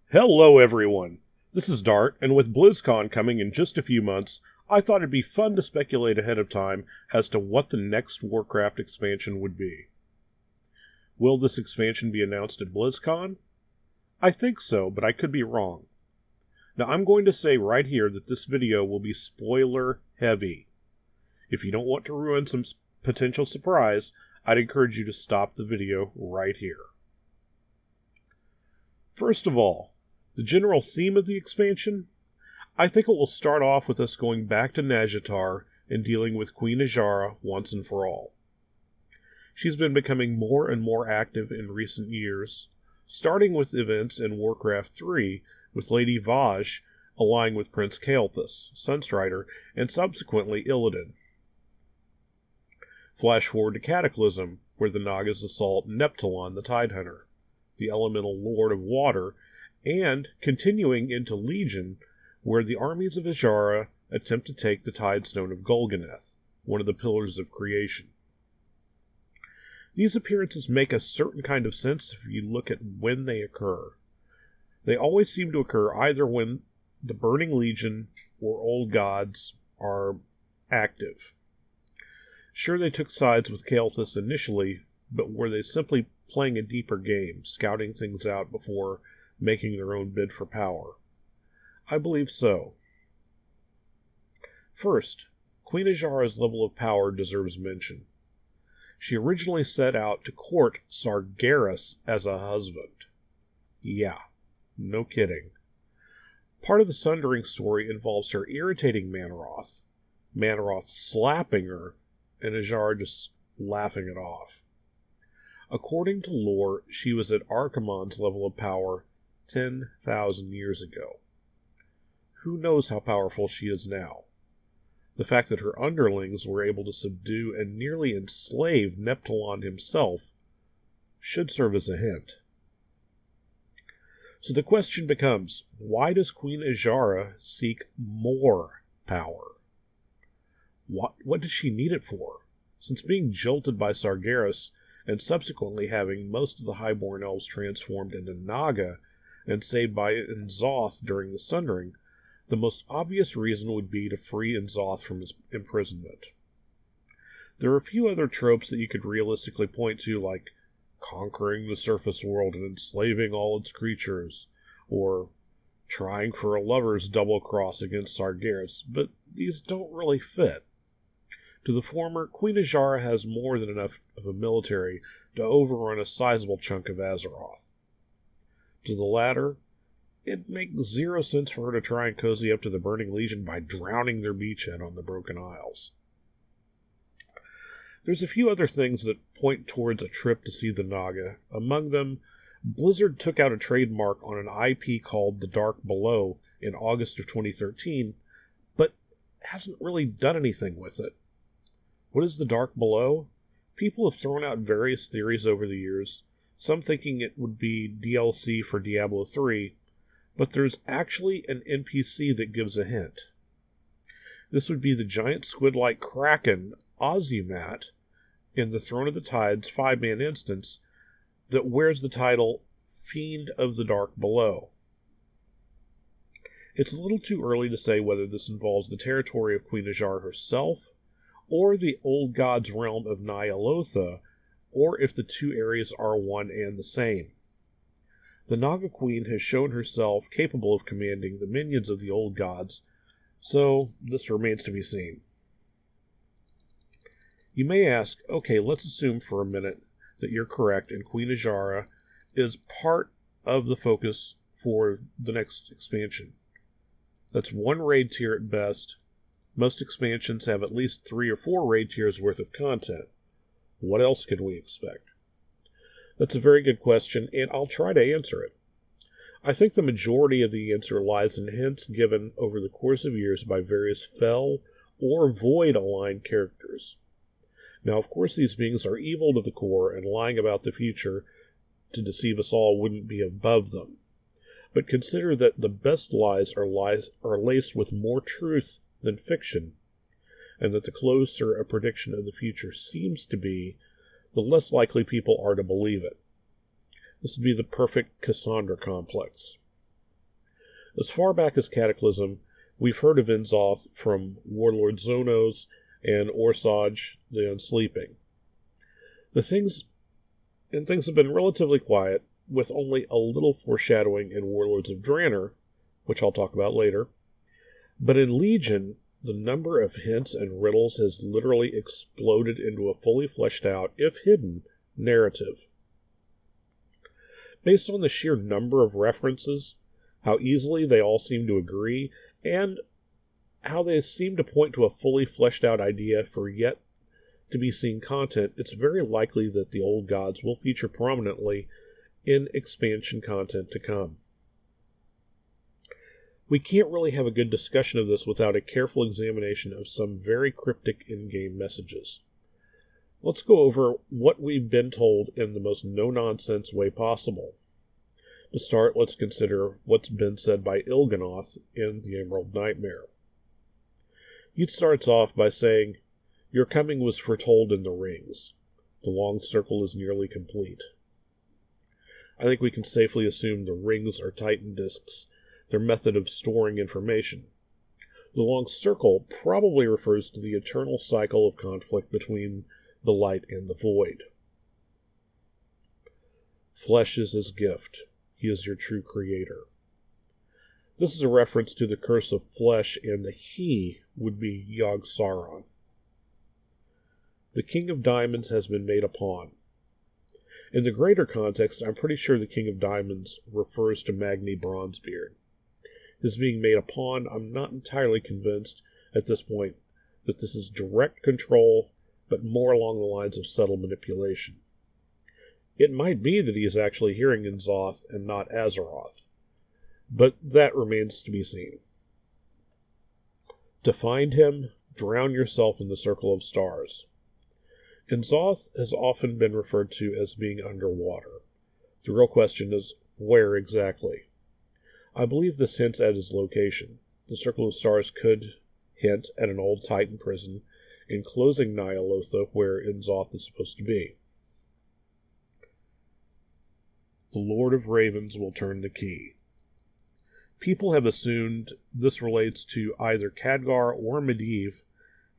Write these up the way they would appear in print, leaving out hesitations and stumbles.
Hello everyone, this is Dartt, and with BlizzCon coming in just a few months, I thought it'd be fun to speculate ahead of time as to what the next Warcraft expansion would be. Will this expansion be announced at BlizzCon? I think so, but I could be wrong. Now I'm going to say right here that this video will be spoiler heavy. If you don't want to ruin some potential surprise, I'd encourage you to stop the video right here. First of all, the general theme of the expansion? I think it will start off with us going back to Nazjatar and dealing with Queen Azshara once and for all. She's been becoming more and more active in recent years, starting with events in Warcraft 3 with Lady Vaj allying with Prince Kael'thas, Sunstrider, and subsequently Illidan. Flash forward to Cataclysm, where the Nagas assault Neptulon the Tidehunter, the elemental lord of water, and continuing into Legion, where the armies of Azshara attempt to take the Tidestone of Golganeth, one of the pillars of creation. These appearances make a certain kind of sense if you look at when they occur. They always seem to occur either when the Burning Legion or Old Gods are active. Sure, they took sides with Kael'thas initially, but were they simply playing a deeper game, scouting things out before making their own bid for power? I believe so. First, Queen Azshara's level of power deserves mention. She originally set out to court Sargeras as a husband. Yeah, no kidding. Part of the Sundering story involves her irritating Manoroth slapping her, and Azshara just laughing it off. According to lore, she was at Archimonde's level of power 10,000 years ago. Who knows how powerful she is now? The fact that her underlings were able to subdue and nearly enslave Neptulon himself should serve as a hint. So the question becomes, why does Queen Azshara seek more power? What does she need it for? Since being jilted by Sargeras and subsequently having most of the Highborn Elves transformed into Naga and saved by N'Zoth during the Sundering, the most obvious reason would be to free N'Zoth from his imprisonment. There are a few other tropes that you could realistically point to, like conquering the surface world and enslaving all its creatures, or trying for a lover's double cross against Sargeras, but these don't really fit. To the former, Queen Azshara has more than enough of a military to overrun a sizable chunk of Azeroth. To the latter, it makes zero sense for her to try and cozy up to the Burning Legion by drowning their beachhead on the Broken Isles. There's a few other things that point towards a trip to see the Naga. Among them, Blizzard took out a trademark on an IP called The Dark Below in August of 2013, but hasn't really done anything with it. What is The Dark Below? People have thrown out various theories over the years, some thinking it would be DLC for Diablo 3, but there's actually an NPC that gives a hint. This would be the giant squid-like kraken, Ozumat, in the Throne of the Tides 5-man instance that wears the title Fiend of the Dark Below. It's a little too early to say whether this involves the territory of Queen Azshara herself, or the Old God's realm of Ny'alotha, or if the two areas are one and the same. The Naga Queen has shown herself capable of commanding the minions of the Old Gods, so this remains to be seen. You may ask, okay, let's assume for a minute that you're correct and Queen Azshara is part of the focus for the next expansion. That's one raid tier at best. Most expansions have at least 3 or 4 raid tiers worth of content. What else can we expect? That's a very good question, and I'll try to answer it. I think the majority of the answer lies in hints given over the course of years by various Fel or Void-aligned characters. Now, of course, these beings are evil to the core, and lying about the future to deceive us all wouldn't be above them. But consider that the best lies are laced with more truth than fiction, and that the closer a prediction of the future seems to be, the less likely people are to believe it. This would be the perfect Cassandra complex. As far back as Cataclysm, we've heard of Inzoth from Warlord Zonos and Orsage the Unsleeping. Things have been relatively quiet, with only a little foreshadowing in Warlords of Draenor, which I'll talk about later. But in Legion, the number of hints and riddles has literally exploded into a fully fleshed out, if hidden, narrative. Based on the sheer number of references, how easily they all seem to agree, and how they seem to point to a fully fleshed out idea for yet to be seen content, it's very likely that the old gods will feature prominently in expansion content to come. We can't really have a good discussion of this without a careful examination of some very cryptic in-game messages. Let's go over what we've been told in the most no-nonsense way possible. To start, let's consider what's been said by Il'gynoth in The Emerald Nightmare. He starts off by saying, "Your coming was foretold in the rings. The long circle is nearly complete." I think we can safely assume the rings are Titan disks, their method of storing information. The long circle probably refers to the eternal cycle of conflict between the light and the void. Flesh is his gift. He is your true creator. This is a reference to the curse of flesh, and the he would be Yogg-Saron. The King of Diamonds has been made a pawn. In the greater context, I'm pretty sure the King of Diamonds refers to Magni Bronzebeard. His being made a pawn, I'm not entirely convinced at this point that this is direct control, but more along the lines of subtle manipulation. It might be that he is actually hearing Inzoth and not Azeroth, but that remains to be seen. To find him, drown yourself in the circle of stars. Inzoth has often been referred to as being underwater. The real question is, where exactly? I believe this hints at his location. The circle of stars could hint at an old Titan prison enclosing Ny'alotha, where Inzoth is supposed to be. The Lord of Ravens will turn the key. People have assumed this relates to either Khadgar or Medivh,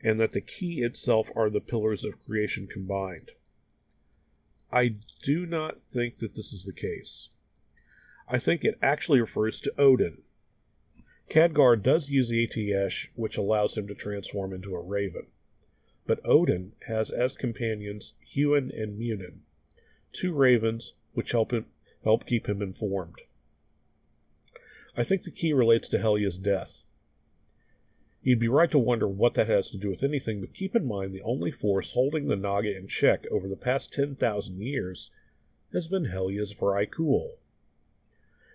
and that the key itself are the pillars of creation combined. I do not think that this is the case. I think it actually refers to Odin. Khadgar does use the Atiyesh, which allows him to transform into a raven. But Odin has as companions Huan and Munin, two ravens which help keep him informed. I think the key relates to Helya's death. You'd be right to wonder what that has to do with anything, but keep in mind the only force holding the Naga in check over the past 10,000 years has been Helya's Vrykul.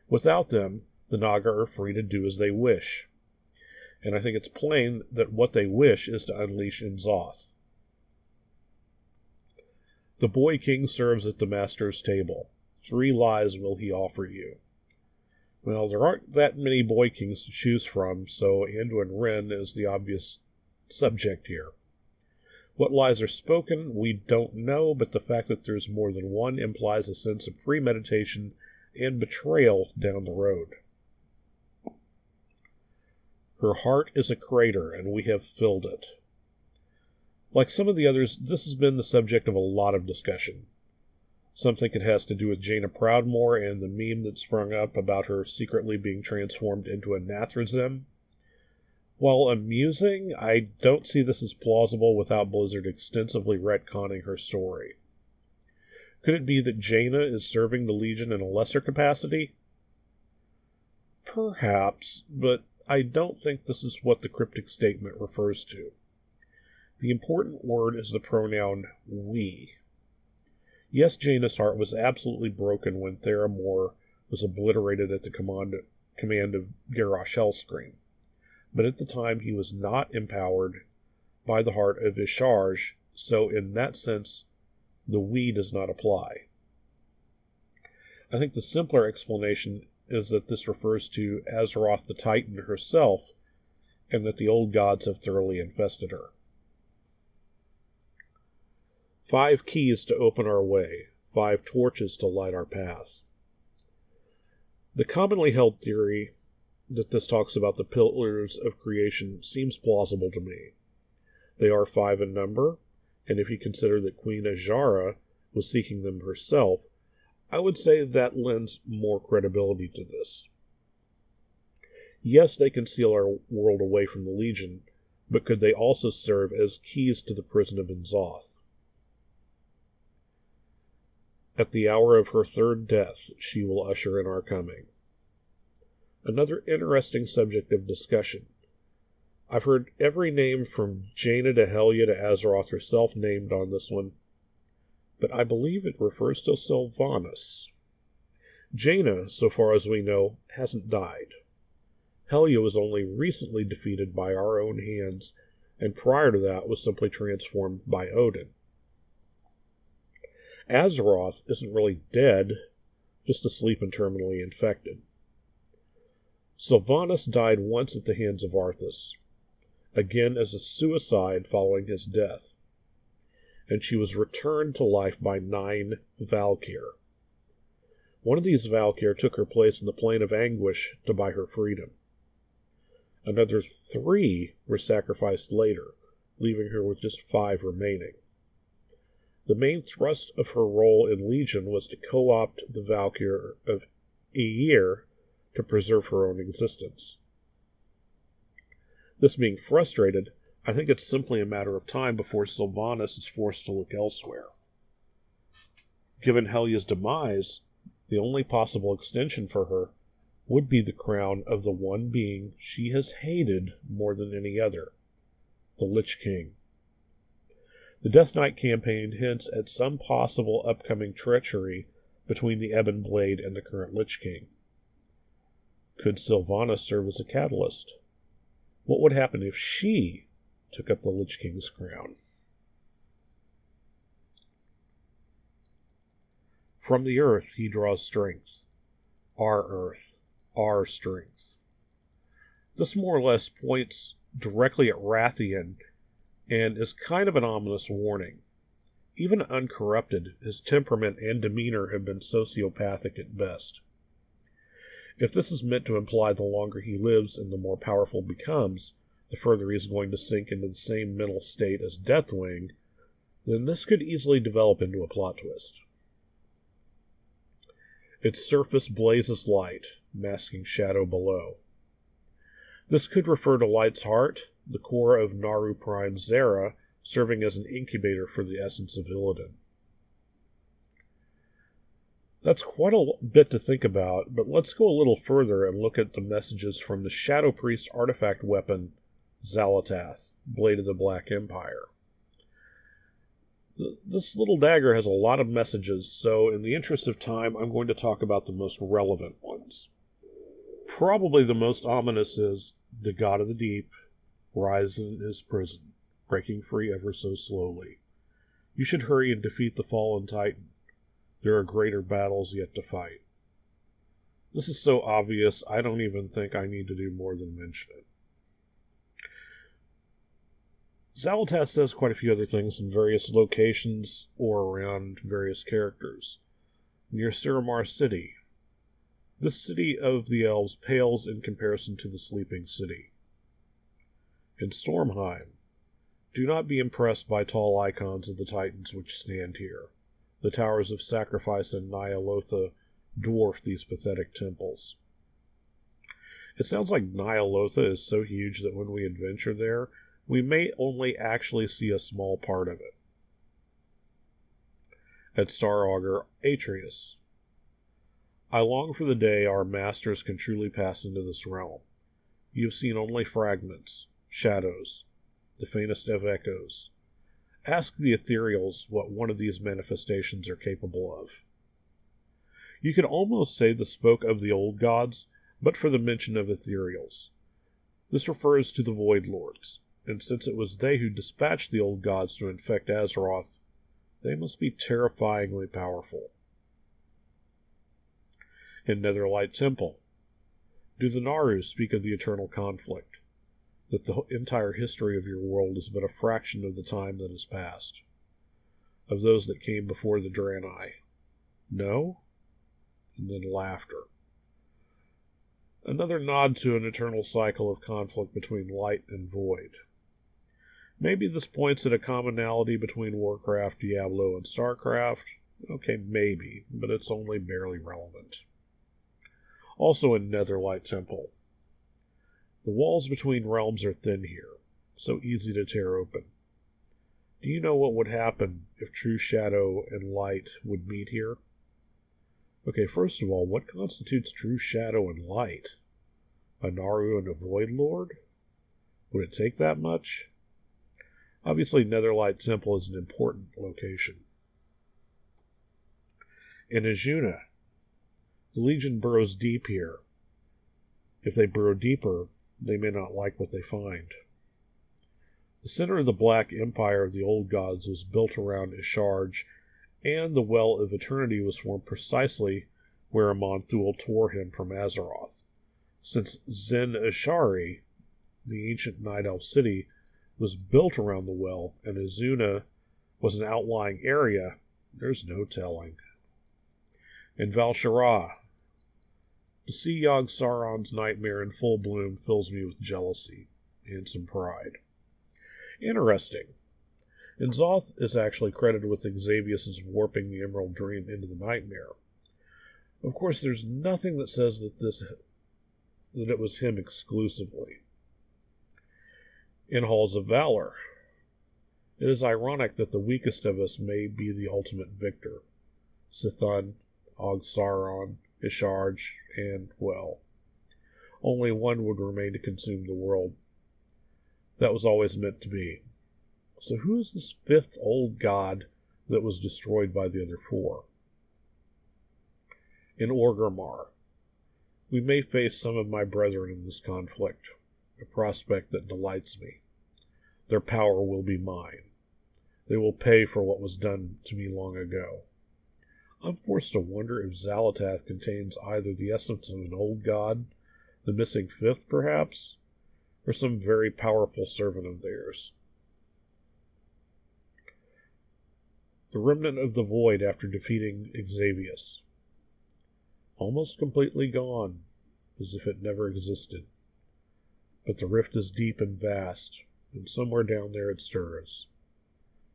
Without them, the Naga are free to do as they wish. And I think it's plain that what they wish is to unleash Inzoth. The boy king serves at the master's table. 3 lies will he offer you. Well, there aren't that many boy kings to choose from, so Anduin Wrynn is the obvious subject here. What lies are spoken, we don't know, but the fact that there's more than one implies a sense of premeditation and betrayal down the road. Her heart is a crater, and we have filled it. Like some of the others, this has been the subject of a lot of discussion. Some think it has to do with Jaina Proudmoore and the meme that sprung up about her secretly being transformed into a Nathrazim. While amusing, I don't see this as plausible without Blizzard extensively retconning her story. Could it be that Jaina is serving the Legion in a lesser capacity? Perhaps, but I don't think this is what the cryptic statement refers to. The important word is the pronoun we. Yes, Jaina's heart was absolutely broken when Theramore was obliterated at the command of Garrosh Hellscream, but at the time he was not empowered by the heart of Isharj, so in that sense, the we does not apply. I think the simpler explanation is that this refers to Azeroth the Titan herself, and that the old gods have thoroughly infested her. 5 keys to open our way, 5 torches to light our path. The commonly held theory that this talks about the pillars of creation seems plausible to me. They are 5 in number, and if you consider that Queen Azshara was seeking them herself, I would say that lends more credibility to this. Yes, they can steal our world away from the Legion, but could they also serve as keys to the prison of N'Zoth? At the hour of her 3rd death, she will usher in our coming. Another interesting subject of discussion. I've heard every name from Jaina to Helya to Azeroth herself named on this one, but I believe it refers to Sylvanas. Jaina, so far as we know, hasn't died. Helya was only recently defeated by our own hands, and prior to that was simply transformed by Odin. Azeroth isn't really dead, just asleep and terminally infected. Sylvanas died once at the hands of Arthas, again as a suicide following his death, and she was returned to life by 9 Valkyr. One of these Valkyr took her place in the Plane of Anguish to buy her freedom. Another 3 were sacrificed later, leaving her with just 5 remaining. The main thrust of her role in Legion was to co-opt the Valkyr of Aegir to preserve her own existence. This being frustrated, I think it's simply a matter of time before Sylvanas is forced to look elsewhere. Given Helya's demise, the only possible extension for her would be the crown of the one being she has hated more than any other, the Lich King. The Death Knight campaign hints at some possible upcoming treachery between the Ebon Blade and the current Lich King. Could Sylvanas serve as a catalyst? What would happen if she took up the Lich King's crown? From the earth he draws strength. Our earth. Our strength. This more or less points directly at Rathian and is kind of an ominous warning. Even uncorrupted, his temperament and demeanor have been sociopathic at best. If this is meant to imply the longer he lives and the more powerful becomes, the further he is going to sink into the same mental state as Deathwing, then this could easily develop into a plot twist. Its surface blazes light, masking shadow below. This could refer to Light's heart, the core of Naru Prime Zera, serving as an incubator for the essence of Illidan. That's quite a bit to think about, but let's go a little further and look at the messages from the Shadow Priest artifact weapon, Xal'atath, Blade of the Black Empire. This little dagger has a lot of messages, so in the interest of time, I'm going to talk about the most relevant ones. Probably the most ominous is, the God of the Deep rises in his prison, breaking free ever so slowly. You should hurry and defeat the fallen Titan. There are greater battles yet to fight. This is so obvious, I don't even think I need to do more than mention it. Xal'atath says quite a few other things in various locations or around various characters. Near Suramar City. This city of the elves pales in comparison to the sleeping city. In Stormheim, do not be impressed by tall icons of the Titans which stand here. The towers of sacrifice in Ny'alotha dwarf these pathetic temples. It sounds like Ny'alotha is so huge that when we adventure there, we may only actually see a small part of it. At Star Augur Atreus. I long for the day our masters can truly pass into this realm. You have seen only fragments, shadows, the faintest of echoes. Ask the ethereals what one of these manifestations are capable of. You could almost say this spoke of the old gods, but for the mention of ethereals. This refers to the Void Lords, and since it was they who dispatched the old gods to infect Azeroth, they must be terrifyingly powerful. In Netherlight Temple, do the Naru speak of the eternal conflict, that the entire history of your world is but a fraction of the time that has passed, of those that came before the Draenei? No? And then laughter. Another nod to an eternal cycle of conflict between light and void. Maybe this points at a commonality between Warcraft, Diablo, and StarCraft. Okay, maybe, but it's only barely relevant. Also in Netherlight Temple. The walls between realms are thin here, so easy to tear open. Do you know what would happen if true shadow and light would meet here? Okay, first of all, what constitutes true shadow and light? A Naru and a Void Lord? Would it take that much? Obviously, Netherlight Temple is an important location. In Azuna, the Legion burrows deep here. If they burrow deeper, they may not like what they find. The center of the Black Empire of the Old Gods was built around Isharj, and the Well of Eternity was formed precisely where Amon Thul tore him from Azeroth. Since Zen Ashari, the ancient Night Elf city, was built around the well, and Azuna was an outlying area, there's no telling. In Val'Sharah, to see Yogg Saron's nightmare in full bloom fills me with jealousy and some pride. Interesting. N'Zoth is actually credited with Xavius' warping the Emerald Dream into the nightmare. Of course, there's nothing that says that it was him exclusively. In Halls of Valor, it is ironic that the weakest of us may be the ultimate victor. Sithun, Yogg Saron, Isharj, and, well, only one would remain to consume the world. That was always meant to be. So who is this fifth old god that was destroyed by the other four? In Orgrimmar, we may face some of my brethren in this conflict, a prospect that delights me. Their power will be mine. They will pay for what was done to me long ago. I'm forced to wonder if Xal'atath contains either the essence of an old god, the missing fifth perhaps, or some very powerful servant of theirs. The remnant of the void after defeating Xavius. Almost completely gone, as if it never existed. But the rift is deep and vast, and somewhere down there it stirs.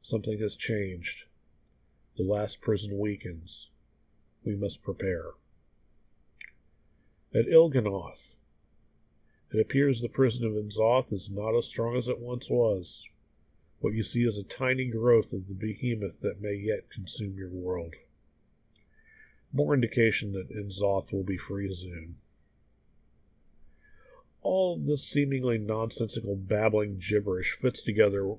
Something has changed. The last prison weakens. We must prepare. At Il'gynoth, it appears the prison of N'Zoth is not as strong as it once was. What you see is a tiny growth of the behemoth that may yet consume your world. More indication that N'Zoth will be free soon. All this seemingly nonsensical babbling gibberish fits together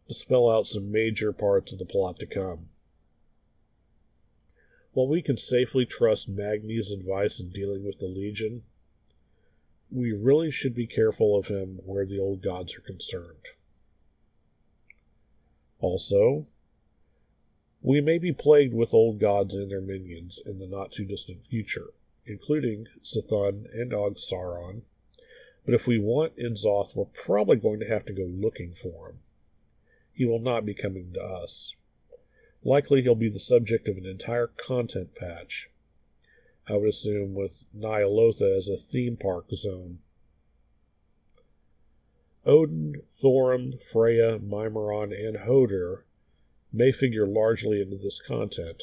to spell out some major parts of the plot to come. While we can safely trust Magni's advice in dealing with the Legion, we really should be careful of him where the old gods are concerned. Also, we may be plagued with old gods and their minions in the not-too-distant future, including Sithun and Yogg Saron, but if we want N'Zoth, we're probably going to have to go looking for him. He will not be coming to us. Likely he'll be the subject of an entire content patch, I would assume, with Ny'alotha as a theme park zone. Odin, Thorim, Freya, Mimiron, and Hodir may figure largely into this content.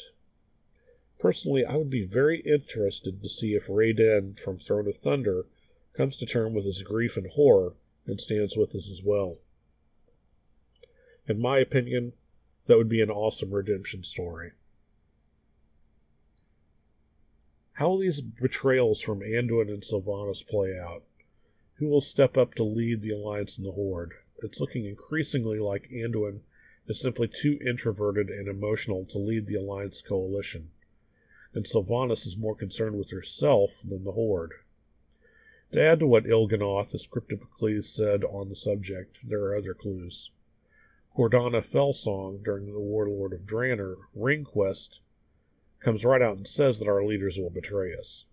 Personally, I would be very interested to see if Raiden from Throne of Thunder comes to terms with his grief and horror and stands with us as well. In my opinion, that would be an awesome redemption story. How will these betrayals from Anduin and Sylvanas play out? Who will step up to lead the Alliance and the Horde? It's looking increasingly like Anduin is simply too introverted and emotional to lead the Alliance coalition, and Sylvanas is more concerned with herself than the Horde. To add to what Il'gynoth has cryptically said on the subject, there are other clues. Cordana Fellsong, during the Warlord of Draenor Ring Quest, comes right out and says that our leaders will betray us.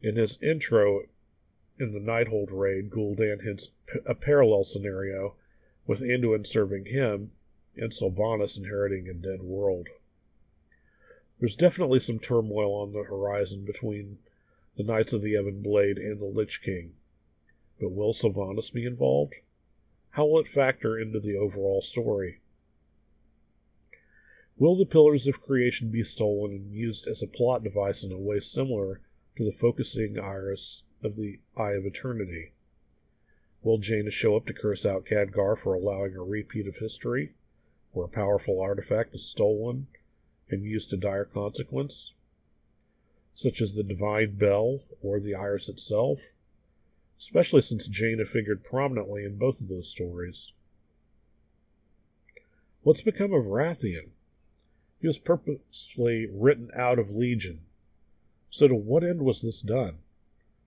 In his intro in the Nighthold raid, Gul'dan hints a parallel scenario, with Anduin serving him and Sylvanas inheriting a dead world. There's definitely some turmoil on the horizon between the Knights of the Ebon Blade, and the Lich King. But will Sylvanas be involved? How will it factor into the overall story? Will the Pillars of Creation be stolen and used as a plot device in a way similar to the focusing iris of the Eye of Eternity? Will Jaina show up to curse out Khadgar for allowing a repeat of history, where a powerful artifact is stolen and used to dire consequence, such as the Divine Bell or the iris itself? Especially since Jaina figured prominently in both of those stories. What's become of Rathian? He was purposely written out of Legion. So to what end was this done?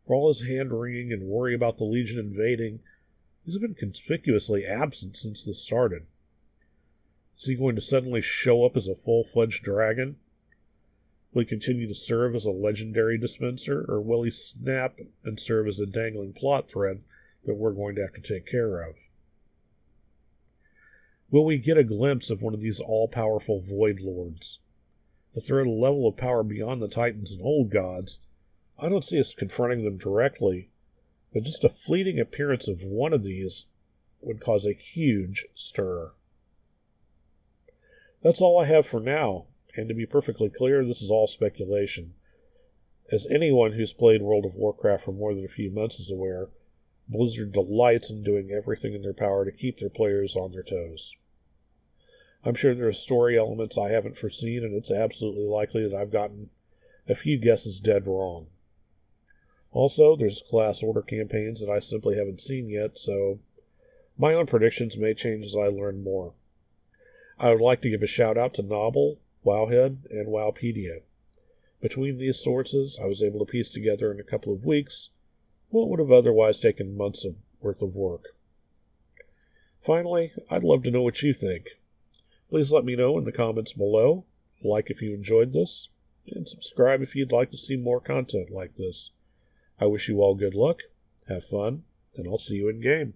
For all his hand-wringing and worry about the Legion invading, he's been conspicuously absent since this started. Is he going to suddenly show up as a full-fledged dragon? Will he continue to serve as a legendary dispenser, or will he snap and serve as a dangling plot thread that we're going to have to take care of? Will we get a glimpse of one of these all-powerful Void Lords? If they're at a level of power beyond the Titans and Old Gods, I don't see us confronting them directly, but just a fleeting appearance of one of these would cause a huge stir. That's all I have for now, and to be perfectly clear, this is all speculation. As anyone who's played World of Warcraft for more than a few months is aware, Blizzard delights in doing everything in their power to keep their players on their toes. I'm sure there are story elements I haven't foreseen, and it's absolutely likely that I've gotten a few guesses dead wrong. Also, there's class order campaigns that I simply haven't seen yet, so my own predictions may change as I learn more. I would like to give a shout out to Nobbel, Wowhead, and Wowpedia. Between these sources, I was able to piece together in a couple of weeks what would have otherwise taken months worth of work. Finally, I'd love to know what you think. Please let me know in the comments below, like if you enjoyed this, and subscribe if you'd like to see more content like this. I wish you all good luck, have fun, and I'll see you in game.